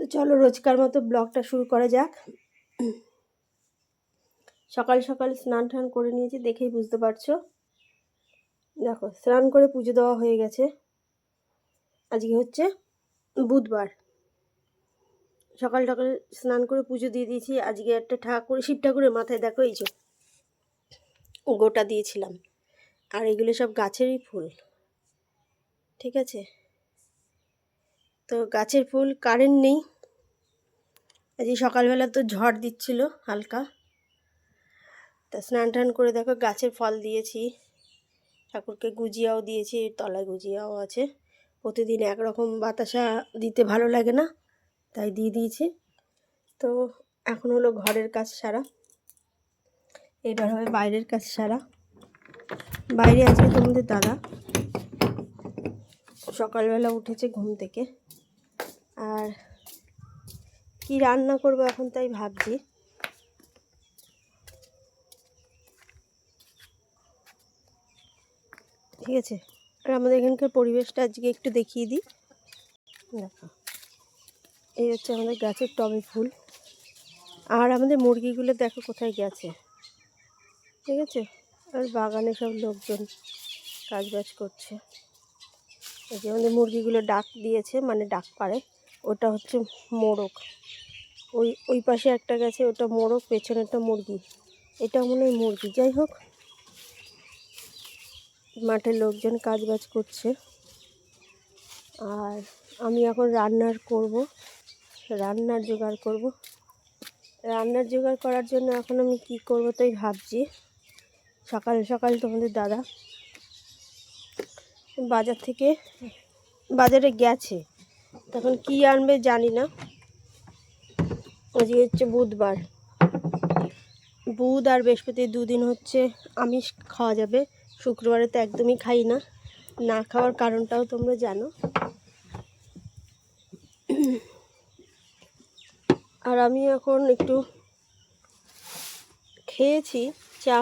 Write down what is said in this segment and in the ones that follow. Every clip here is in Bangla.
তো চলো রোজকার মতো ব্লগটা শুরু করা যাক। সকাল সকাল স্নান টান করে নিয়েছি, দেখেই বুঝতে পারছো। দেখো, স্নান করে পুজো দেওয়া হয়ে গেছে। আজকে হচ্ছে বুধবার। সকাল সকাল স্নান করে পুজো দিয়ে দিয়েছি। আজকে একটা ঠাকুর, শিব ঠাকুরের মাথায় দেখো এই যে গোটা দিয়েছিলাম। আর এগুলো সব গাছেরই ফুল, ঠিক আছে। তো গাছের ফুল, কারেন্ট নেই। আজকে সকালবেলা তো ঝড় দিচ্ছিল হালকা। তা স্নান টান করে দেখো গাছের ফল দিয়েছি, ঠাকুরকে গুজিয়াও দিয়েছি, তলায় গুজিয়াও আছে। প্রতিদিন একরকম বাতাসা দিতে ভালো লাগে না, তাই দিয়ে দিয়েছি। তো এখন হলো ঘরের কাজ সারা, এবার হবে বাইরের কাজ সারা। বাইরে আজকে তোমাদের দাদা সকালবেলা উঠেছে ঘুম থেকে, আর কি রান্না করবো এখন তাই ভাবছি। ঠিক আছে, আর আমাদের এখানকার পরিবেশটা আজকে একটু দেখিয়ে দিই। দেখো, এই হচ্ছে আমাদের গাছের টবে ফুল। আর আমাদের মুরগিগুলো দেখো কোথায় গেছে, ঠিক আছে। আর বাগানে সব লোকজন কাজবাজ করছে। এই যে আমাদের মুরগিগুলো ডাক দিয়েছে, মানে ডাক পারে। ওটা হচ্ছে মোরগ, ওই পাশে একটা গেছে, ওটা মোরগ, পেছনেরটা মুরগি। এটা মনে হয় মুরগি। যাই হোক, মাঠে লোকজন কাজবাজ করছে। আর আমি এখন রান্নার জোগাড় করব। রান্নার জোগাড় করার জন্য এখন আমি কি করব তাই ভাবছি। সকাল সকাল তোমাদের দাদা বাজারে গেছে, তখন কি আনবে জানি না। আজকে হচ্ছে বুধবার, বুধ আর বৃহস্পতি দুদিন হচ্ছে আমিষ খাওয়া যাবে। শুক্রবারে তো একদমই খাই না। না খাওয়ার কারণটাও তোমরা জানো। আর আমি এখন একটু চা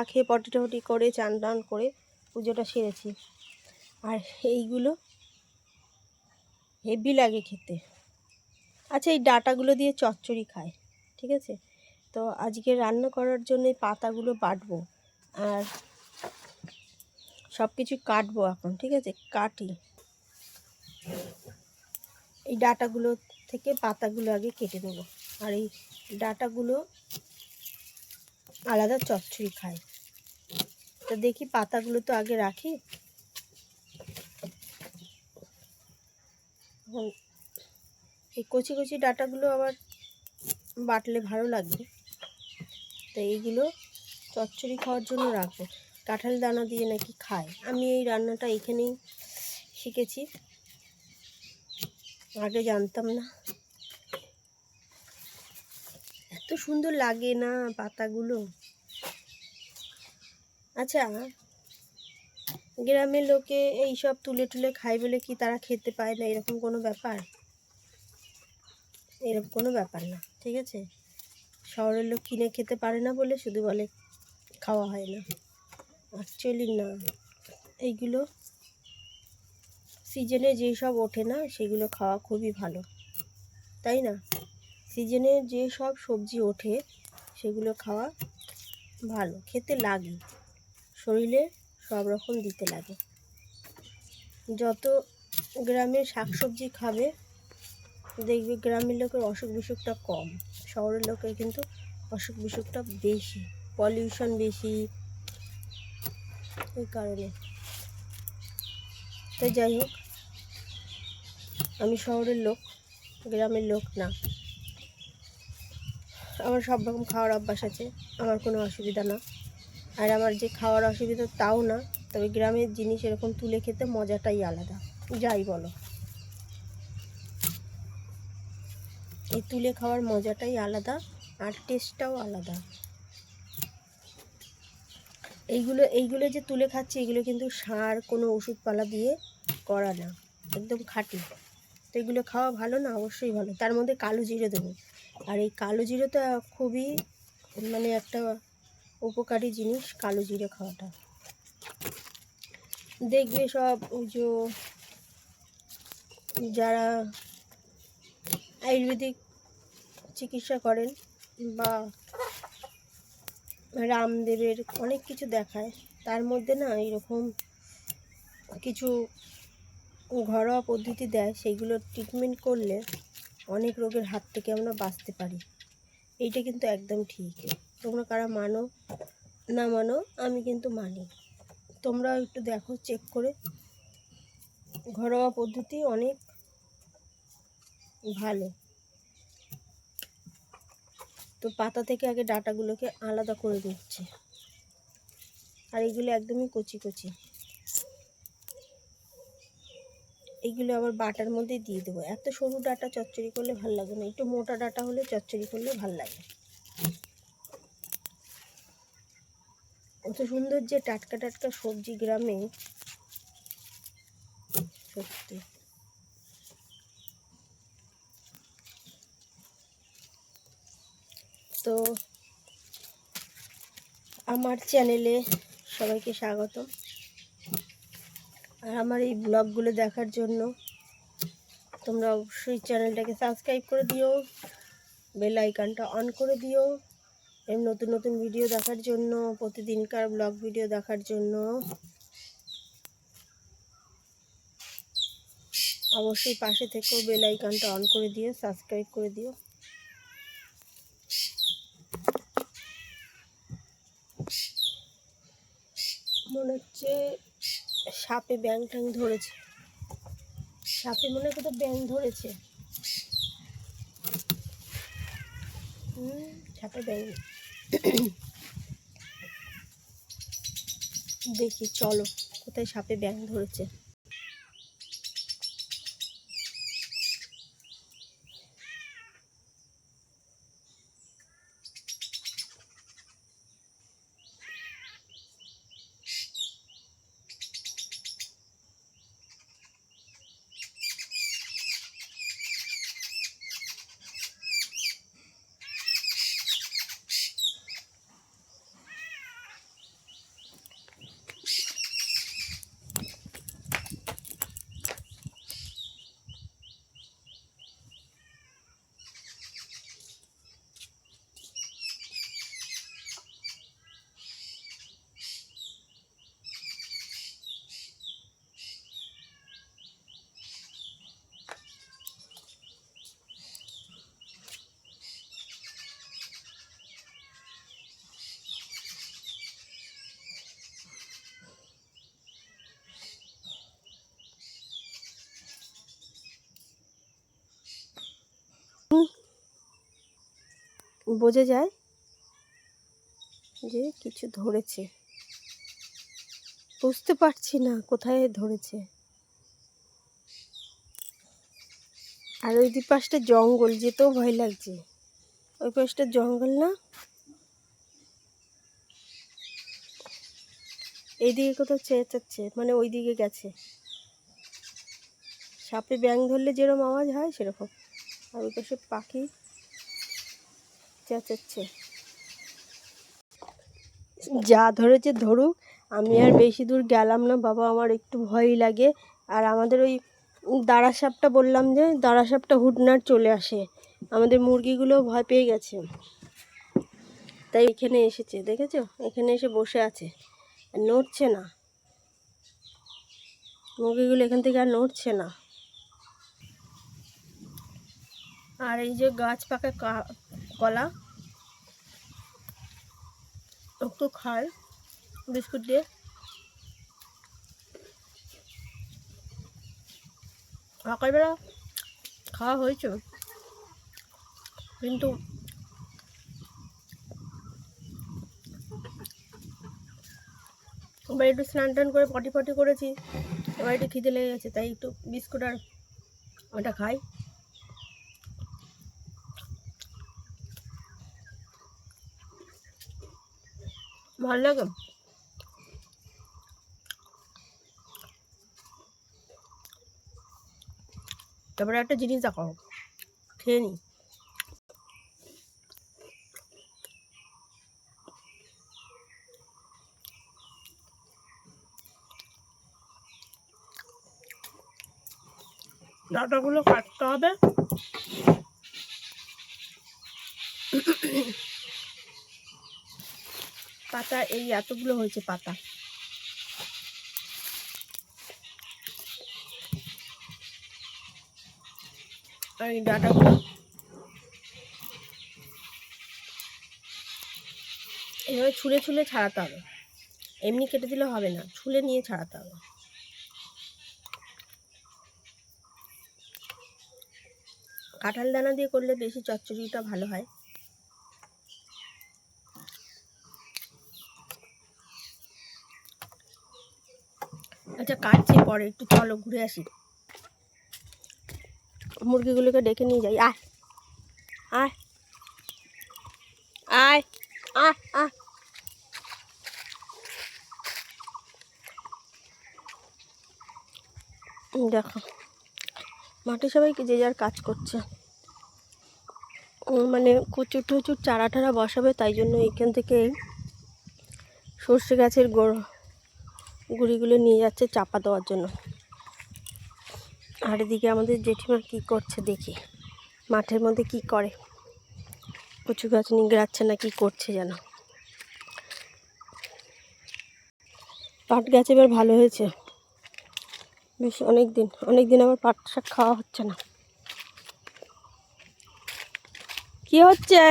খেয়ে পটি টটি করে চান টান করে পুজোটা সেরেছি। আর এইগুলো হেভি লাগে খেতে। আচ্ছা, এই ডাঁটাগুলো দিয়ে চচ্চড়ি খায়, ঠিক আছে। তো আজকে রান্না করার জন্য এই পাতাগুলো বাটবো আর সব কিছু কাটবো এখন, ঠিক আছে। কাটি, এই ডাঁটাগুলো থেকে পাতাগুলো আগে কেটে দেবো। আর এই ডাঁটাগুলো আলাদা চচ্চড়ি খায়। তো দেখি, পাতাগুলো তো আগে রাখি। এই কচি কচি ডাঁটাগুলো আবার বাটলে ভালো লাগবে, তো এইগুলো চচ্চড়ি খাওয়ার জন্য রাখবো। কাঁঠাল দানা দিয়ে নাকি খায়। আমি এই রান্নাটা এখানেই শিখেছি, আগে জানতাম না। এত সুন্দর লাগে না পাতাগুলো। আচ্ছা, গ্রামের লোকে এই সব তুলে তুলে খায় বলে কি তারা খেতে পায় না? এরকম কোনো ব্যাপার না, ঠিক আছে। শহরের লোক কিনে খেতে পারে না বলে শুধু বলে খাওয়া হয় না। অ্যাকচুয়ালি না, এইগুলো সিজনে যেসব ওঠে না সেগুলো খাওয়া খুবই ভালো, তাই না? সিজনে যে সব সবজি ওঠে সেগুলো খাওয়া ভালো, খেতে লাগে, শরীরে সব রকম দিতে লাগে। যত গ্রামের শাকসবজি খাবে দেখবে গ্রামের লোকের অসুখ বিসুখটা কম। শহরের লোকের কিন্তু অসুখ বিসুখটা বেশি, পলিউশন বেশি, এই কারণে। তো যাই হোক, আমি শহরের লোক, গ্রামের লোক না। আমার সব রকম খাওয়ার অভ্যাস আছে, আমার কোনো অসুবিধা না। আর আমার যে খাওয়ার অসুবিধা তাও না, তবে গ্রামের জিনিস এরকম তুলে খেতে মজাটাই আলাদা, যাই বলো। এই তুলে খাওয়ার মজাটাই আলাদা, আর টেস্টটাও আলাদা। এইগুলো যে তুলে খাচ্ছি, এগুলো কিন্তু সার কোনো ওষুধপালা দিয়ে করা না, একদম খাঁটি। তো এগুলো খাওয়া ভালো না? অবশ্যই ভালো। তার মধ্যে কালো জিরে দেবো, আর এই কালো জিরেটা খুবই মানে একটা উপকারী জিনিস, কালো জিরে খাওয়াটা। দেখবে সব ওই যে যারা আয়ুর্বেদিক চিকিৎসা করেন বা রামদেবের অনেক কিছু দেখায়, তার মধ্যে না এরকম কিছু ঘরোয়া পদ্ধতি দেয়, সেইগুলো ট্রিটমেন্ট করলে অনেক রোগের হাত থেকে আমরা বাঁচতে পারি। এইটা কিন্তু একদম ঠিক। তোমরা কারা মানো না মানো, আমি কিন্তু মানি। তোমরাও একটু দেখো, চেক করে। ঘরোয়া পদ্ধতি অনেক ভালো। তো পাতা থেকে আগে ডাঁটাগুলোকে আলাদা করে দিচ্ছে, আর এগুলো একদমই কচি কচি। এইগুলো আবার বাটার মধ্যে দিয়ে দেবো। এত সরু ডাঁটা চচ্চড়ি করলে ভাল লাগে না, একটু মোটা ডাঁটা হলে চচ্চড়ি করলে ভাল লাগে। অত সুন্দর যে টাটকা টাটকা সবজি গ্রামে, সত্যি। তো আমার চ্যানেলে সবাইকে স্বাগত। আর আমার এই ব্লগগুলো দেখার জন্য তোমরা অবশ্যই চ্যানেলটাকে সাবস্ক্রাইব করে দিও, বেল আইকনটা অন করে দিও। এর নতুন নতুন ভিডিও দেখার জন্য, প্রতিদিনকার ব্লগ ভিডিও দেখার জন্য অবশ্যই পাশে থেকেও বেল আইকনটা অন করে দিও, সাবস্ক্রাইব করে দিও। মনে হচ্ছে সাপে ব্যাং ট্যাং ধরেছে, সাপে মনে হয় কোথাও ব্যাং ধরেছে। সাপে ব্যাং দেখি, চলো কোথায় সাপে ব্যাং ধরেছে। বোঝা যায় যে কিছু ধরেছে, বুঝতে পারছি না কোথায় ধরেছে। আর ওই দুই পাশটা জঙ্গল, যেতেও ভয় লাগছে। ওই পাশটা জঙ্গল না, এইদিকে কোথাও চেঁচাচ্ছে, মানে ওই দিকে গেছে। সাপে ব্যাং ধরলে যেরকম আওয়াজ হয় সেরকম, আর ওই পাশে পাখি চেঁচাচ্ছে। যা ধরেছে ধরুক, আমি আর বেশি দূর গেলাম না বাবা, আমার একটু ভয়ই লাগে। আর আমাদের ওই দাঁড়া সাপটা বললাম যে, দাঁড়া সাপটা হুটনাট চলে আসে, আমাদের মুরগিগুলো ভয় পেয়ে গেছে, তাই এখানে এসেছে। দেখেছো, এখানে এসে বসে আছে, আর নড়ছে না। মুরগিগুলো এখান থেকে আর নড়ছে না। আর এই যে গাছ পাকা কলা, একটু খায় বিস্কুট দিয়ে। সকালবেলা খাওয়া হয়েছে, কিন্তু এবার একটু স্নান টান করে পটি পটি করেছি, এবার একটু খিদে লেগে গেছে, তাই একটু বিস্কুট আর ওটা খাই। ভালো লাগে। তারপরে একটা জিনিস দেখাও, খেয়ে নি। ডাঁটাগুলো কাটতে হবে, পাতা এই এতগুলো হয়েছে পাতা। আর এই ডাঁটাগুলো এভাবে ছুলে ছুলে ছাড়াতে হবে, এমনি কেটে দিলে হবে না, ছুলে নিয়ে ছাড়াতে হবে। কাঁঠাল দানা দিয়ে করলে বেশি চচ্চড়িটা ভালো হয়। আচ্ছা কাটছি পরে, একটু চলো ঘুরে আসি, মুরগিগুলোকে ডেকে নিয়ে যাই। আয় আয় আয় আয় আয়। দেখো মাঠে সবাই যে যার কাজ করছে, মানে কচুর টচুর চারা টারা বসাবে, তাই জন্য এইখান থেকে সর্ষে গাছের গুঁড়িগুলো নিয়ে যাচ্ছে চাপা দেওয়ার জন্য। আর এদিকে আমাদের জেঠিমা কি করছে দেখি, মাঠের মধ্যে কি করে, কচু গাছ নিগড়াচ্ছে না কি করছে যেন। পাট গাছ এবার ভালো হয়েছে বেশ, অনেক দিন আমার পাট শাক খাওয়া হচ্ছে না। কি হচ্ছে,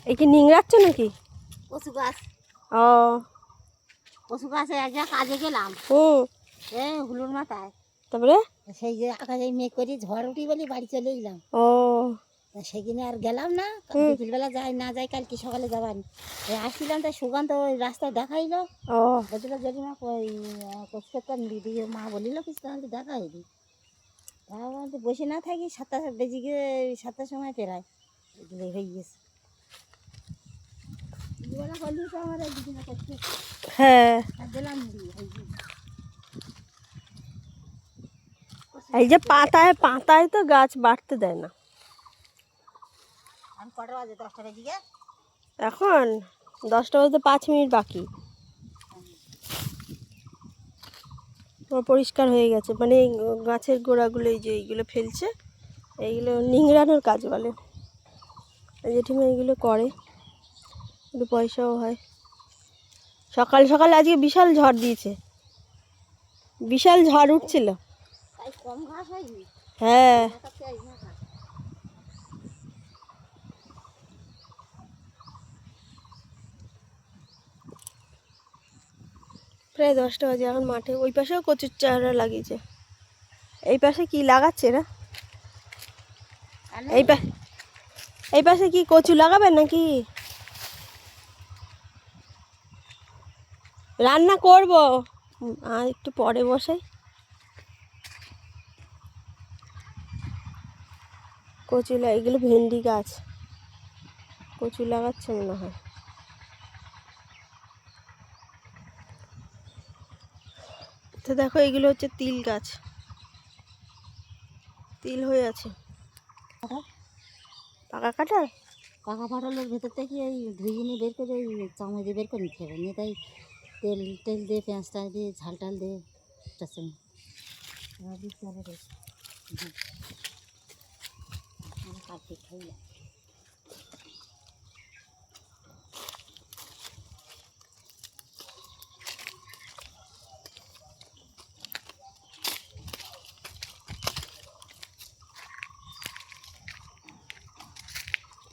এই কি নিংড়াচ্ছে নাকি? কচু গাছ। ও কচু গাছে এক জায়গায় কাজে গেলাম, হুলুর মাথায়। তারপরে সেই যে আকাশে মেঘ করি ঝড় উঠি বলি বাড়ি চলে এলাম। ও সেদিনে আর গেলাম না, বিকেলবেলা যাই না যাই কালকে সকালে যাবার। আসছিলাম তাই সুগন্ধ ওই রাস্তায় দেখাইলো, বলছিল জেঠিমা ওই কচু ক্ষেতটা দিদি মা বলিল কিছু তাহলে দেখাইনি। তারপর বসে না থাকি 7টা বেজে গিয়ে 7টার সময় প্রায় এগুলো হয়ে গেছে। হলি তো আমার দিদিনা করছে, হ্যাঁ দিলাম এই যে পাতায় পাতায় তো গাছ বাড়তে দেয় না। আমি কটা বাজে 10টা বেজে গিয়ে, এখন 10টা বাজতে 5 মিনিট বাকি। পরিষ্কার হয়ে গেছে, মানে এই গাছের গোড়াগুলো এই যে এইগুলো ফেলছে, এইগুলো নিংড়ানোর কাজ বলে। জেঠিমা এইগুলো করে, একটু পয়সাও হয়। সকাল সকাল আজকে বিশাল ঝড় দিয়েছে, বিশাল ঝড় উঠছিল। তাই কম ঘাস হয়নি। হ্যাঁ প্রায় 10টা বাজে, এখন মাঠে ওই পাশেও কচুর চারা লাগিয়েছে। এই পাশে কি লাগাচ্ছে এরা? এই পাশে কি কচু লাগাবেন নাকি? রান্না করব, আর একটু পরে বসাই। কচু এগুলো ভেন্ডি গাছ, কচু লাগাচ্ছে মনে হয়। তো দেখো এগুলো হচ্ছে তিল গাছ, তিল হয়ে আছে। পাকা কাঁঠাল, পাকা কাঁঠালের ভেতর থেকে এই ধুয়ে নিয়ে বের করে ওই চামচ দিয়ে বের করে নিতে হবে, নিয়ে তাই তেল টেল দিয়ে পেঁয়াজ টাজ দিয়ে ঝাল টাল দিয়ে কাটতে খাই।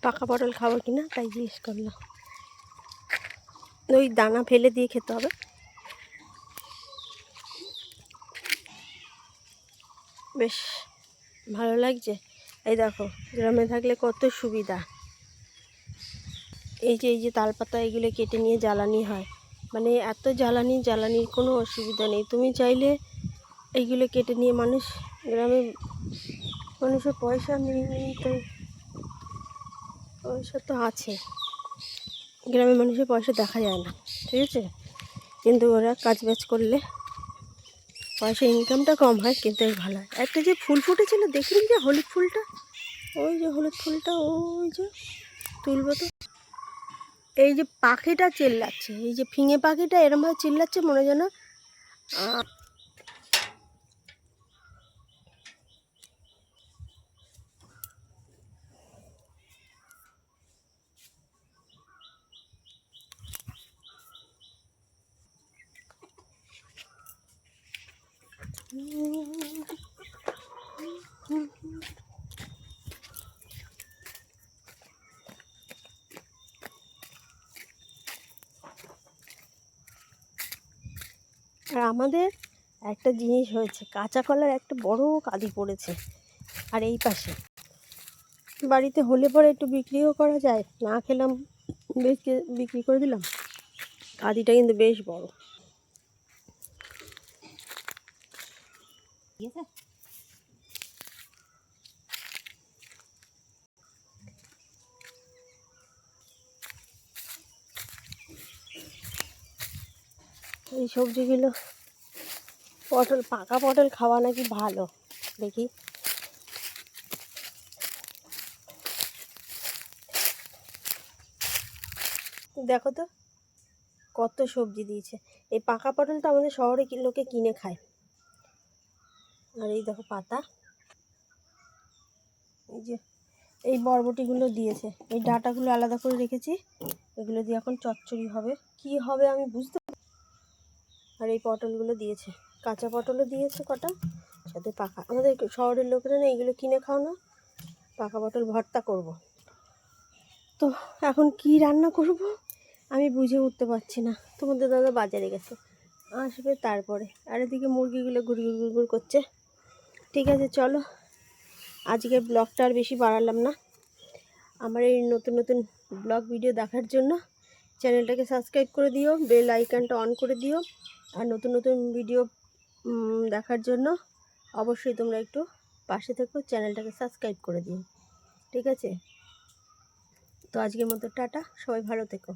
পাকা পটল খাবো কিনা তাই জিজ্ঞেস করলাম। ওই দানা ফেলে দিয়ে খেতে হবে। বেশ ভালো লাগছে। এই দেখো গ্রামে থাকলে কত সুবিধা। এই যে তালপাতা এগুলো কেটে নিয়ে জ্বালানি হয়, মানে এত জ্বালানির কোনো অসুবিধা নেই। তুমি চাইলে এইগুলো কেটে নিয়ে গ্রামে মানুষের পয়সা নেই তো, পয়সা তো আছে, গ্রামের মানুষের পয়সা দেখা যায় না, ঠিক আছে, কিন্তু ওরা কাজ বাজ করলে পয়সা ইনকামটা কম হয়, কিন্তু ভালো হয়। একটা যে ফুল ফুটেছিল দেখিনি, যে হলুদ ফুলটা, ওই যে হলুদ ফুলটা, ওই যে তুলবো তো। এই যে পাখিটা চিল্লাচ্ছে, এই যে ফিঙে পাখিটা এরমভাবে চিল্লাচ্ছে মনে যেন আর আমাদের একটা জিনিস হয়েছে, কাঁচা কলার একটা বড় কাঁদি পড়েছে। আর এই পাশে বাড়িতে হলে পরে একটু বিক্রিও করা যায়, না খেলাম বিক্রি করে দিলাম। কাঁদিটা কিন্তু বেশ বড়। ঠিক আছে। এই সবজিগুলো পটল, পাকা পটল খাওয়া নাকি ভালো, দেখি। দেখো তো কত সবজি দিয়েছে। এই পাকা পটল তো আমাদের শহরে লোকে কিনে খায়। আর এই দেখো পাতা, এই যে এই বরবটিগুলো দিয়েছে, এই ডাঁটাগুলো আলাদা করে রেখেছি, এগুলো দিয়ে এখন চচ্চড়ি হবে। কি হবে আমি বুঝতে। আর এই পটলগুলো দিয়েছে, কাঁচা পটলও দিয়েছে কটা, সাথে পাকা। আমাদের শহরের লোকেরা না এইগুলো কিনে খাও না, পাকা পটল ভর্তা করব। তো এখন কি রান্না করব আমি বুঝে উঠতে পারছি না। তোমাদের দাদা বাজারে গেছে, আসবে তারপরে। আর এদিকে মুরগিগুলো গুড়গুড় গুড়গুড় করছে। ঠিক আছে চলো, আজকের ব্লগটা আর বেশি বাড়ালাম না। আমার এই নতুন নতুন ব্লগ ভিডিও দেখার জন্য চ্যানেলটাকে সাবস্ক্রাইব করে দিও, বেল আইকনটা অন করে দিও। আর নতুন নতুন ভিডিও দেখার জন্য অবশ্যই তোমরা একটু পাশে থেকো, চ্যানেলটাকে সাবস্ক্রাইব করে দিও। ঠিক আছে, তো আজকের মতো টাটা, সবাই ভালো থেকো।